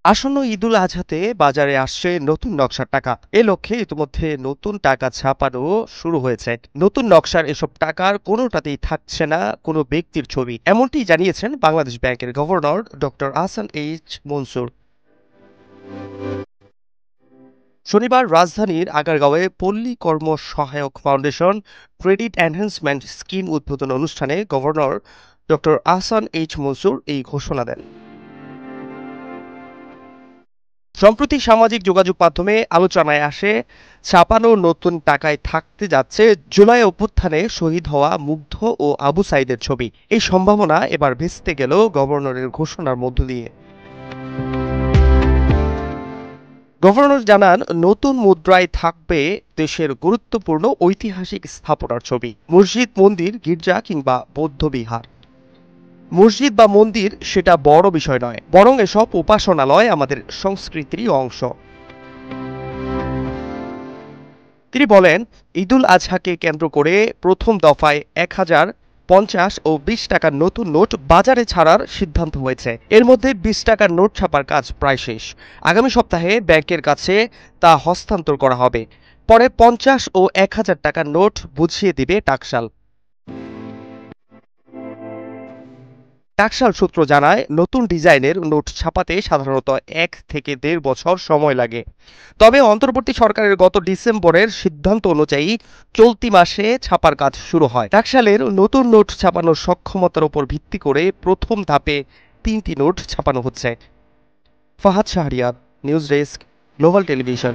আসন্ন ঈদুল আজহাতে বাজারে আসছে নতুন নকশার টাকা। এ লক্ষ্যে ইতিমধ্যে নতুন টাকা ছাপানো শুরু হয়েছে। নতুন নকশার এসব টাকার কোনোটাতেই থাকছে না কোনো ব্যক্তির ছবি, এমনটি জানিয়েছেন বাংলাদেশ ব্যাংকের governor doctor Ahsan H Mansur. শনিবার রাজধানীর আগারগাঁওয়ে পল্লী কর্ম সহায়ক ফাউন্ডেশন ক্রেডিট এনহ্যান্সমেন্ট স্কিম উদ্বোধন অনুষ্ঠানে governor doctor Ahsan H Mansur এই ঘোষণা দেন। সম্প্রতি সামাজিক যোগাযোগ মাধ্যমে আলোচনায় আসে ছাপানো নতুন টাকায় থাকতে যাচ্ছে জুলাই অভ্যুত্থানে শহীদ হওয়া মুগ্ধ ও আবু সাইদের ছবি। এই সম্ভাবনা এবার ভেস্তে গেল গভর্নরের ঘোষণার মধ্য দিয়ে। গভর্নর জানান, নতুন মুদ্রায় থাকবে দেশের গুরুত্বপূর্ণ ঐতিহাসিক স্থাপনার ছবি, মসজিদ, মন্দির, গির্জা কিংবা বৌদ্ধবিহার। মসজিদ বা মন্দির সেটা বড় বিষয় নয়, বরং এসব উপাসনালয় আমাদের সংস্কৃতিরই অংশ। তিনি বলেন, ঈদুল আজহাকে কেন্দ্র করে প্রথম দফায় ১,০০০, ৫০ ও ২০ টাকার নতুন নোট বাজারে ছাড়ার সিদ্ধান্ত হয়েছে। এর মধ্যে ২০ টাকার নোট ছাপার কাজ প্রায় শেষ। আগামী সপ্তাহে ব্যাংকের কাছে তা হস্তান্তর করা হবে। পরে ৫০ ও ১,০০০ টাকার নোট বুঝিয়ে দিবে টাকশাল। টাকশাল সূত্র জানায়, নতুন ডিজাইনের নোট ছাপাতে সাধারণত ১ থেকে ১.৫ বছর সময় লাগে। তবে অন্তর্বর্তী সরকারের গত ডিসেম্বরের সিদ্ধান্ত অনুযায়ী চলতি মাসে ছাপার কাজ শুরু হয়। টাকশালের নতুন নোট ছাপানোর সক্ষমতার উপর ভিত্তি করে প্রথম ধাপে ৩টি নোট ছাপানো হচ্ছে। Fahad Shahriar, news desk, global television.